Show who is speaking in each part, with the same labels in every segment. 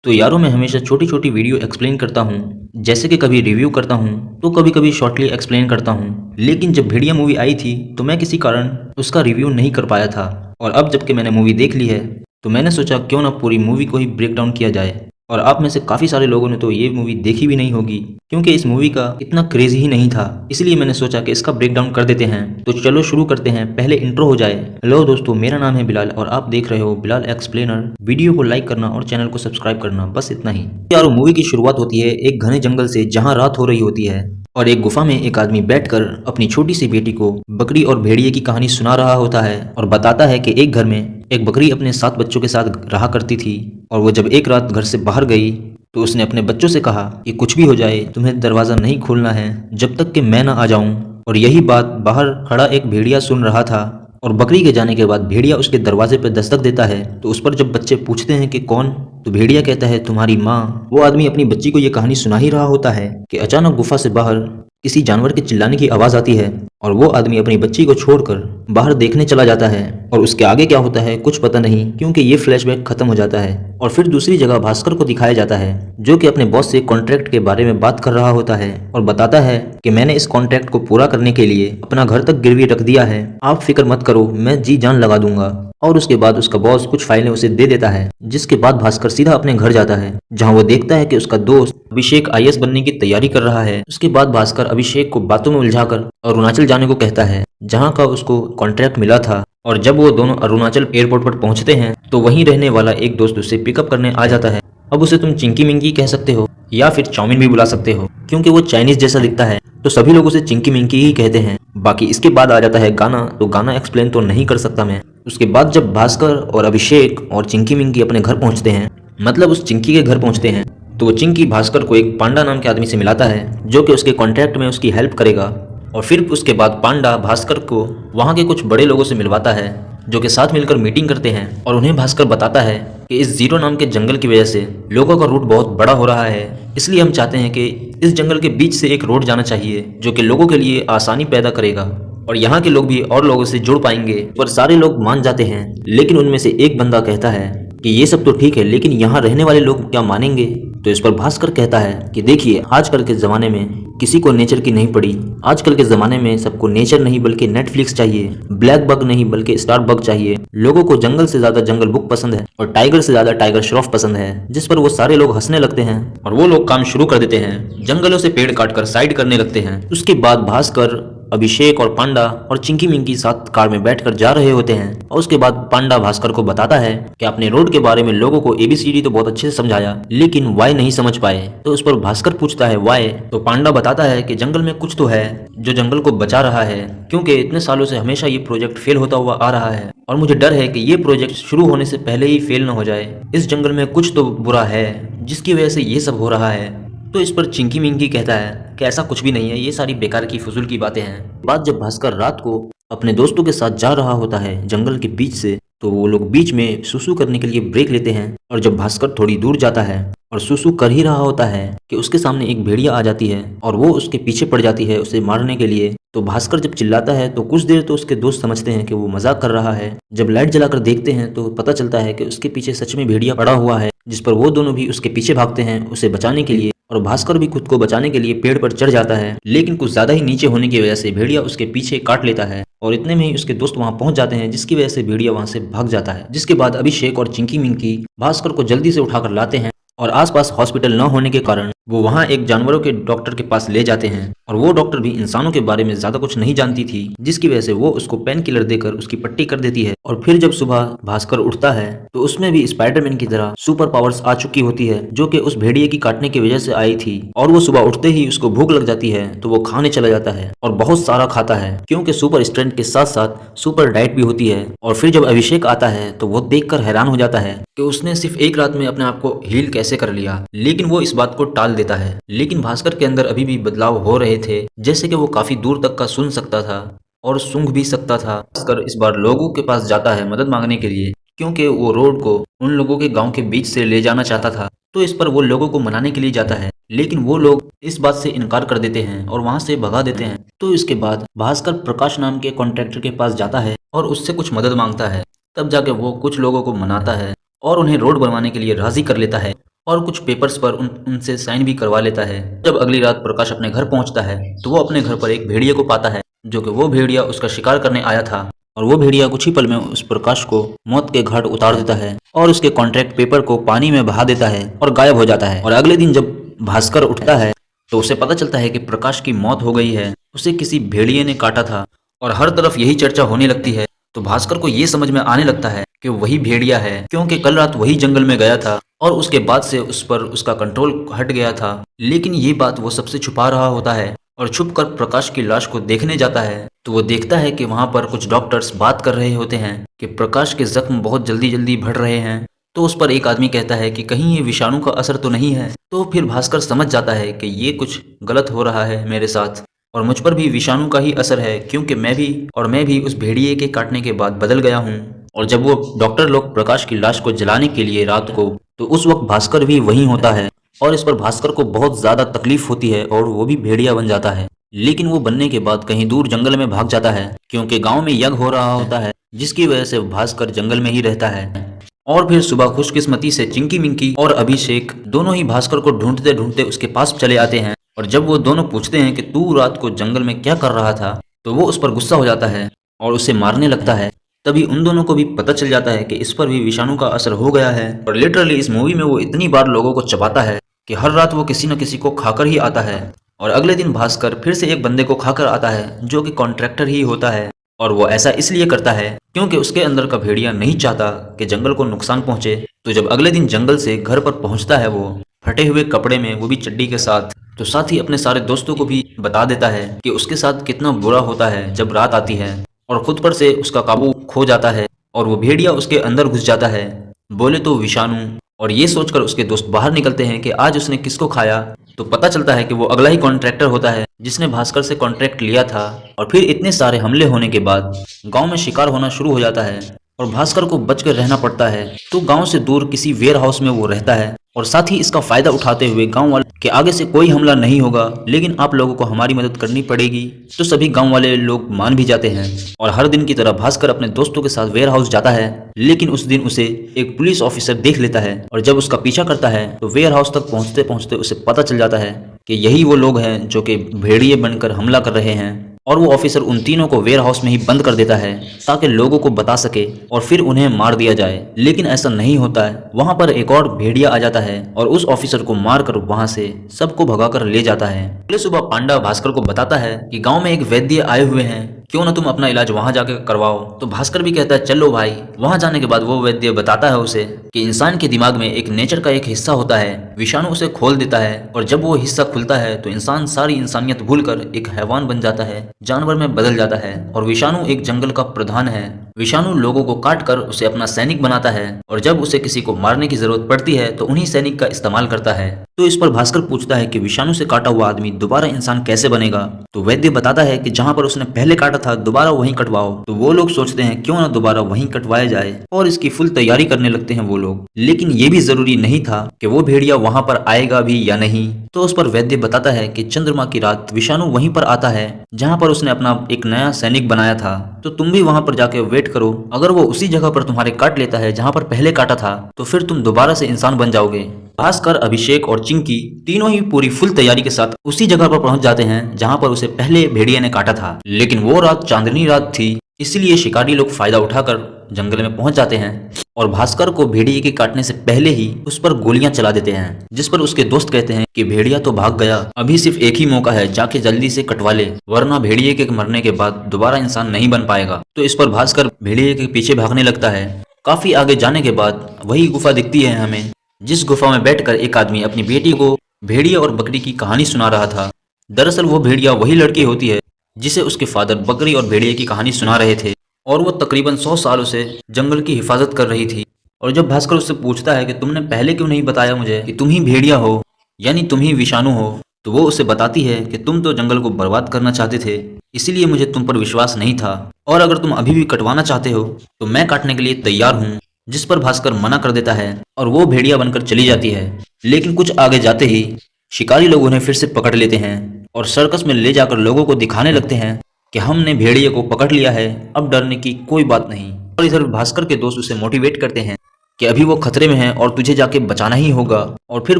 Speaker 1: तो यारों मैं हमेशा छोटी छोटी वीडियो एक्सप्लेन करता हूँ, जैसे कि कभी रिव्यू करता हूँ तो कभी कभी शॉर्टली एक्सप्लेन करता हूँ। लेकिन जब भेड़िया मूवी आई थी तो मैं किसी कारण उसका रिव्यू नहीं कर पाया था। और अब जबकि मैंने मूवी देख ली है तो मैंने सोचा क्यों ना पूरी मूवी को ही ब्रेक डाउन किया जाए। और आप में से काफ़ी सारे लोगों ने तो ये मूवी देखी भी नहीं होगी, क्योंकि इस मूवी का इतना क्रेज ही नहीं था। इसलिए मैंने सोचा कि इसका ब्रेक डाउन कर देते हैं। तो चलो शुरू करते हैं, पहले इंट्रो हो जाए। हेलो दोस्तों, मेरा नाम है बिलाल और आप देख रहे हो बिलाल एक्सप्लेनर। वीडियो को लाइक करना और चैनल को सब्सक्राइब करना, बस इतना ही। यारो मूवी की शुरुआत होती है एक घने जंगल से, जहाँ रात हो रही होती है और एक गुफा में एक आदमी बैठकर अपनी छोटी सी बेटी को बकरी और भेड़िए की कहानी सुना रहा होता है और बताता है कि एक घर में एक बकरी अपने 7 बच्चों के साथ रहा करती थी। और वो जब एक रात घर से बाहर गई तो उसने अपने बच्चों से कहा कि कुछ भी हो जाए तुम्हें दरवाज़ा नहीं खोलना है जब तक कि मैं ना आ जाऊं। और यही बात बाहर खड़ा एक भेड़िया सुन रहा था। और बकरी के जाने के बाद भेड़िया उसके दरवाजे पर दस्तक देता है। तो उस पर जब बच्चे पूछते हैं कि कौन, तो भेड़िया कहता है तुम्हारी माँ। वो आदमी अपनी बच्ची को ये कहानी सुना ही रहा होता है कि अचानक गुफा से बाहर किसी जानवर के चिल्लाने की आवाज़ आती है और वो आदमी अपनी बच्ची को छोड़कर बाहर देखने चला जाता है। और उसके आगे क्या होता है कुछ पता नहीं, क्योंकि ये फ्लैशबैक खत्म हो जाता है। और फिर दूसरी जगह भास्कर को दिखाया जाता है, जो कि अपने बॉस से कॉन्ट्रैक्ट के बारे में बात कर रहा होता है और बताता है कि मैंने इस कॉन्ट्रैक्ट को पूरा करने के लिए अपना घर तक गिरवी रख दिया है, आप फिक्र मत करो, मैं जी जान लगा दूंगा। और उसके बाद उसका बॉस कुछ फाइलें उसे दे देता है, जिसके बाद भास्कर सीधा अपने घर जाता है, जहां वो देखता है कि उसका दोस्त अभिषेक आईएएस बनने की तैयारी कर रहा है। उसके बाद भास्कर अभिषेक को बातों में उलझाकर अरुणाचल जाने को कहता है, जहां का उसको कॉन्ट्रैक्ट मिला था। और जब वो दोनों अरुणाचल एयरपोर्ट पर पहुंचते हैं तो वहीं रहने वाला एक दोस्त उसे पिकअप करने आ जाता है। अब उसे तुम चिंकी मिंकी कह सकते हो या फिर चाउमीन भी बुला सकते हो, क्योंकि वो चाइनीज जैसा दिखता है, तो सभी लोग उसे चिंकी मिंकी ही कहते हैं। बाकी इसके बाद आ जाता है गाना, तो गाना एक्सप्लेन तो नहीं कर सकता मैं। उसके बाद जब भास्कर और अभिषेक और चिंकी मिंकी अपने घर पहुंचते हैं, मतलब उस चिंकी के घर पहुंचते हैं, तो वो चिंकी भास्कर को एक पांडा नाम के आदमी से मिलाता है, जो कि उसके कॉन्ट्रैक्ट में उसकी हेल्प करेगा। और फिर उसके बाद पांडा भास्कर को वहाँ के कुछ बड़े लोगों से मिलवाता है, जो कि साथ मिलकर मीटिंग करते हैं। और उन्हें भास्कर बताता है कि इस जीरो नाम के जंगल की वजह से लोगों का रूट बहुत बड़ा हो रहा है, इसलिए हम चाहते हैं कि इस जंगल के बीच से एक रोड जाना चाहिए, जो कि लोगों के लिए आसानी पैदा करेगा और यहाँ के लोग भी और लोगों से जुड़ पाएंगे। पर सारे लोग मान जाते हैं, लेकिन उनमें से एक बंदा कहता है कि ये सब तो ठीक है, लेकिन यहाँ रहने वाले लोग क्या मानेंगे। तो इस पर भास्कर कहता है कि देखिए, आजकल के ज़माने में किसी को नेचर की नहीं पड़ी। आजकल के ज़माने में सबको नेचर नहीं बल्कि नेटफ्लिक्स चाहिए, ब्लैक बग नहीं बल्कि स्टार बग चाहिए। लोगों को जंगल से ज़्यादा जंगल बुक पसंद है और टाइगर से ज़्यादा टाइगर श्रॉफ पसंद है। जिस पर वो सारे लोग हंसने लगते हैं और वो लोग काम शुरू कर देते हैं, जंगलों से पेड़ काटकर साइड करने लगते हैं। उसके बाद भास्कर, अभिषेक और पांडा और चिंकी मिंकी साथ कार में बैठकर जा रहे होते हैं। और उसके बाद पांडा भास्कर को बताता है कि अपने रोड के बारे में लोगों को एबीसीडी तो बहुत अच्छे से समझाया, लेकिन वाई नहीं समझ पाए। तो उस पर भास्कर पूछता है वाई, तो पांडा बताता है कि जंगल में कुछ तो है जो जंगल को बचा रहा है, क्योंकि इतने सालों से हमेशा ये प्रोजेक्ट फेल होता हुआ आ रहा है और मुझे डर है कि ये प्रोजेक्ट शुरू होने से पहले ही फेल न हो जाए। इस जंगल में कुछ तो बुरा है जिसकी वजह से ये सब हो रहा है। तो इस पर चिंकी मिंकी कहता है कि ऐसा कुछ भी नहीं है, ये सारी बेकार की फजूल की बातें हैं। बाद जब भास्कर रात को अपने दोस्तों के साथ जा रहा होता है जंगल के बीच से, तो वो लोग बीच में सुसु करने के लिए ब्रेक लेते हैं। और जब भास्कर थोड़ी दूर जाता है और सुसु कर ही रहा होता है कि उसके सामने एक भेड़िया आ जाती है और वो उसके पीछे पड़ जाती है उसे मारने के लिए। तो भास्कर जब चिल्लाता है तो कुछ देर तो उसके दोस्त समझते हैं कि वो मजाक कर रहा है। जब लाइट जलाकर देखते हैं तो पता चलता है कि उसके पीछे सच में भेड़िया पड़ा हुआ है, जिस पर वो दोनों भी उसके पीछे भागते हैं उसे बचाने के लिए। और भास्कर भी खुद को बचाने के लिए पेड़ पर चढ़ जाता है, लेकिन कुछ ज्यादा ही नीचे होने की वजह से भेड़िया उसके पीछे काट लेता है। और इतने में ही उसके दोस्त वहां पहुंच जाते हैं, जिसकी वजह से भेड़िया वहां से भाग जाता है। जिसके बाद अभिषेक और चिंकी मिंकी भास्कर को जल्दी से उठाकर लाते हैं और आसपास हॉस्पिटल न होने के कारण वो वहाँ एक जानवरों के डॉक्टर के पास ले जाते हैं। और वो डॉक्टर भी इंसानों के बारे में ज्यादा कुछ नहीं जानती थी, जिसकी वजह से वो उसको पेन किलर देकर उसकी पट्टी कर देती है। और फिर जब सुबह भास्कर उठता है तो उसमें भी स्पाइडरमैन की तरह सुपर पावर्स आ चुकी होती है, जो कि उस भेड़िए की काटने की वजह से आई थी। और वो सुबह उठते ही उसको भूख लग जाती है तो वो खाने चला जाता है और बहुत सारा खाता है, क्योंकि सुपर स्ट्रेंथ के साथ साथ सुपर डाइट भी होती है। और फिर जब अभिषेक आता है तो वो देखकर हैरान हो जाता है कि उसने सिर्फ एक रात में अपने आप को हील कैसे कर लिया, लेकिन वो इस बात को टाल देता है। लेकिन भास्कर के अंदर अभी भी बदलाव हो रहे थे, जैसे कि वो काफी दूर तक का सुन सकता था और सूंघ भी सकता था। भास्कर इस बार लोगों के पास जाता है मदद मांगने के लिए, क्योंकि वो रोड को उन लोगों के गांव के बीच से ले जाना चाहता था। तो इस पर वो लोगों को मनाने के लिए जाता है, लेकिन वो लोग इस बात से इनकार कर देते हैं और वहां से भगा देते हैं। तो इसके बाद भास्कर प्रकाश नाम के कॉन्ट्रैक्टर के पास जाता है और उससे कुछ मदद मांगता है। तब जाके वो कुछ लोगों को मनाता है और उन्हें रोड बनवाने के लिए राजी कर लेता है। और कुछ पेपर्स पर उनसे साइन भी करवा लेता है। जब अगली रात प्रकाश अपने घर पहुंचता है तो वो अपने घर पर एक भेड़िए को पाता है, जो कि वो भेड़िया उसका शिकार करने आया था। और वो भेड़िया कुछ ही पल में उस प्रकाश को मौत के घाट उतार देता है और उसके कॉन्ट्रैक्ट पेपर को पानी में बहा देता है और गायब हो जाता है। और अगले दिन जब भास्कर उठता है तो उसे पता चलता है कि प्रकाश की मौत हो गई है, उसे किसी भेड़िए ने काटा था। और हर तरफ यही चर्चा होने लगती है। तो भास्कर को ये समझ में आने लगता है कि वही भेड़िया है, क्योंकि कल रात वही जंगल में गया था और उसके बाद से उस पर उसका कंट्रोल हट गया था। लेकिन ये बात वो सबसे छुपा रहा होता है और छुपकर प्रकाश की लाश को देखने जाता है तो वो देखता है कि वहां पर कुछ डॉक्टर्स बात कर रहे होते हैं कि प्रकाश के जख्म बहुत जल्दी जल्दी बढ़ रहे हैं। तो उस पर एक आदमी कहता है कि कहीं ये विषाणु का असर तो नहीं है। तो फिर भास्कर समझ जाता है कि ये कुछ गलत हो रहा है मेरे साथ और मुझ पर भी विषाणु का ही असर है, क्योंकि मैं भी उस भेड़िए के काटने के बाद बदल गया हूँ। और जब वो डॉक्टर लोग प्रकाश की लाश को जलाने के लिए रात को, तो उस वक्त भास्कर भी वहीं होता है और इस पर भास्कर को बहुत ज्यादा तकलीफ होती है और वो भी भेड़िया बन जाता है। लेकिन वो बनने के बाद कहीं दूर जंगल में भाग जाता है, क्योंकि गांव में यज्ञ हो रहा होता है, जिसकी वजह से भास्कर जंगल में ही रहता है। और फिर सुबह खुशकिस्मती से चिंकी मिंकी और अभिषेक दोनों ही भास्कर को ढूंढते ढूंढते उसके पास चले आते हैं। और जब वो दोनों पूछते हैं कि तू रात को जंगल में क्या कर रहा था, तो वो उस पर गुस्सा हो जाता है और उसे मारने लगता है। तभी उन दोनों को भी पता चल जाता है कि इस पर भी विषाणु का असर हो गया है। और लिटरली इस मूवी में वो इतनी बार लोगों को चबाता है कि हर रात वो किसी न किसी को खाकर ही आता है। और अगले दिन भास्कर फिर से एक बंदे को खाकर आता है, जो कि कॉन्ट्रैक्टर ही होता है। और वो ऐसा इसलिए करता है क्योंकि उसके अंदर का भेड़िया नहीं चाहता कि जंगल को नुकसान पहुंचे। तो जब अगले दिन जंगल से घर पर पहुंचता है वो फटे हुए कपड़े में, वो भी चड्डी के साथ, तो साथ ही अपने सारे दोस्तों को भी बता देता है कि उसके साथ कितना बुरा होता है जब रात आती है और खुद पर से उसका काबू खो जाता है और वो भेड़िया उसके अंदर घुस जाता है, बोले तो विषाणु। और ये सोचकर उसके दोस्त बाहर निकलते हैं कि आज उसने किसको खाया, तो पता चलता है कि वो अगला ही कॉन्ट्रैक्टर होता है जिसने भास्कर से कॉन्ट्रैक्ट लिया था। और फिर इतने सारे हमले होने के बाद गांव में शिकार होना शुरू हो जाता है और भास्कर को बचकर रहना पड़ता है। तो गांव से दूर किसी वेयर हाउस में वो रहता है और साथ ही इसका फायदा उठाते हुए गांव वाले के आगे से कोई हमला नहीं होगा, लेकिन आप लोगों को हमारी मदद करनी पड़ेगी। तो सभी गांव वाले लोग मान भी जाते हैं और हर दिन की तरह भास्कर अपने दोस्तों के साथ वेयर हाउस जाता है। लेकिन उस दिन उसे एक पुलिस ऑफिसर देख लेता है और जब उसका पीछा करता है तो वेयर हाउस तक पहुंचते पहुंचते उसे पता चल जाता है कि यही वो लोग हैं जो कि भेड़िए बनकर हमला कर रहे हैं। और वो ऑफिसर उन तीनों को वेयर हाउस में ही बंद कर देता है ताकि लोगों को बता सके और फिर उन्हें मार दिया जाए। लेकिन ऐसा नहीं होता है, वहां पर एक और भेड़िया आ जाता है और उस ऑफिसर को मारकर वहां से सबको भगाकर ले जाता है। अगले सुबह पांडा भास्कर को बताता है कि गांव में एक वैद्य आए हुए हैं, क्यों ना तुम अपना इलाज वहां जाकर करवाओ। तो भास्कर भी कहता है चलो भाई। वहां जाने के बाद वो वैद्य बताता है उसे कि इंसान के दिमाग में एक नेचर का एक हिस्सा होता है, विषाणु उसे खोल देता है और जब वो हिस्सा खुलता है तो इंसान सारी इंसानियत भूलकर एक हैवान बन जाता है, जानवर में बदल जाता है। और विषाणु एक जंगल का प्रधान है। विषाणु लोगों को काट कर उसे अपना सैनिक बनाता है और जब उसे किसी को मारने की जरूरत पड़ती है तो उन्हीं सैनिक का इस्तेमाल करता है। तो इस पर भास्कर पूछता है कि विषाणु से काटा हुआ आदमी दोबारा इंसान कैसे बनेगा। तो वैद्य बताता है कि जहां पर उसने पहले काटा था दोबारा वहीं कटवाओ। तो वो लोग सोचते हैं क्यों ना दोबारा वहीं कटवाया जाए और इसकी फुल तैयारी करने लगते हैं वो लोग। लेकिन ये भी जरूरी नहीं था कि वो भेड़िया वहां पर आएगा भी या नहीं। तो उस पर वैद्य बताता है कि चंद्रमा की रात विषाणु वहीं पर आता है जहां पर उसने अपना एक नया सैनिक बनाया था। तो तुम भी वहां पर जाके वेट करो, अगर वो उसी जगह पर तुम्हारे काट लेता है जहां पर पहले काटा था तो फिर तुम दोबारा से इंसान बन जाओगे। भास्कर, अभिषेक और चिंकी तीनों ही पूरी फुल तैयारी के साथ उसी जगह पर पहुंच जाते हैं जहां पर उसे पहले भेड़िया ने काटा था। लेकिन वो रात चांदनी रात थी, इसलिए शिकारी लोग फायदा उठाकर जंगल में पहुंच जाते हैं और भास्कर को भेड़िए के काटने से पहले ही उस पर गोलियां चला देते हैं, जिस पर उसके दोस्त कहते हैं कि भेड़िया तो भाग गया, अभी सिर्फ एक ही मौका है, जाके जल्दी से कटवा ले, वरना भेड़िए के मरने के बाद दोबारा इंसान नहीं बन पाएगा। तो इस पर भास्कर भेड़िए के पीछे भागने लगता है। काफी आगे जाने के बाद वही गुफा दिखती है हमें, जिस गुफा में बैठकर एक आदमी अपनी बेटी को भेड़िया और बकरी की कहानी सुना रहा था। दरअसल वो भेड़िया वही लड़की होती है जिसे उसके फादर बकरी और भेड़िए की कहानी सुना रहे थे और वो तकरीबन 100 सालों से जंगल की हिफाजत कर रही थी। और जब भास्कर उससे पूछता है कि तुमने पहले क्यों नहीं बताया मुझे कि तुम ही भेड़िया हो, यानी तुम ही विषाणु हो, तो वो उसे बताती है कि तुम तो जंगल को बर्बाद करना चाहते थे, इसीलिए मुझे तुम पर विश्वास नहीं था, और अगर तुम अभी भी कटवाना चाहते हो तो मैं काटने के लिए तैयार हूँ। जिस पर भास्कर मना कर देता है और वो भेड़िया बनकर चली जाती है। लेकिन कुछ आगे जाते ही शिकारी लोग उन्हें फिर से पकड़ लेते हैं और सर्कस में ले जाकर लोगों को दिखाने लगते हैं कि हमने भेड़िए को पकड़ लिया है, अब डरने की कोई बात नहीं। और इधर भास्कर के दोस्त उसे मोटिवेट करते हैं कि अभी वो खतरे में है और तुझे जाके बचाना ही होगा। और फिर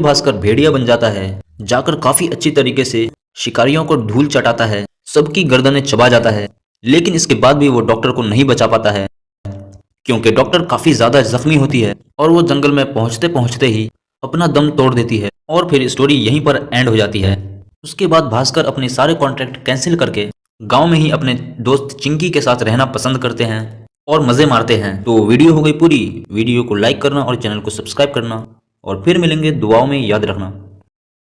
Speaker 1: भास्कर भेड़िया बन जाता है, जाकर काफी अच्छी तरीके से शिकारियों को धूल चटाता है, सबकी गर्दनें चबा जाता है। लेकिन इसके बाद भी वो डॉक्टर को नहीं बचा पाता है, क्योंकि डॉक्टर काफी ज्यादा जख्मी होती है और वो जंगल में पहुंचते पहुंचते ही अपना दम तोड़ देती है। और फिर स्टोरी यहीं पर एंड हो जाती है। उसके बाद भास्कर अपने सारे कॉन्ट्रैक्ट कैंसिल करके गांव में ही अपने दोस्त चिंकी के साथ रहना पसंद करते हैं और मजे मारते हैं। तो वीडियो हो गई पूरी। वीडियो को लाइक करना और चैनल को सब्सक्राइब करना, और फिर मिलेंगे दुआओं में, याद रखना।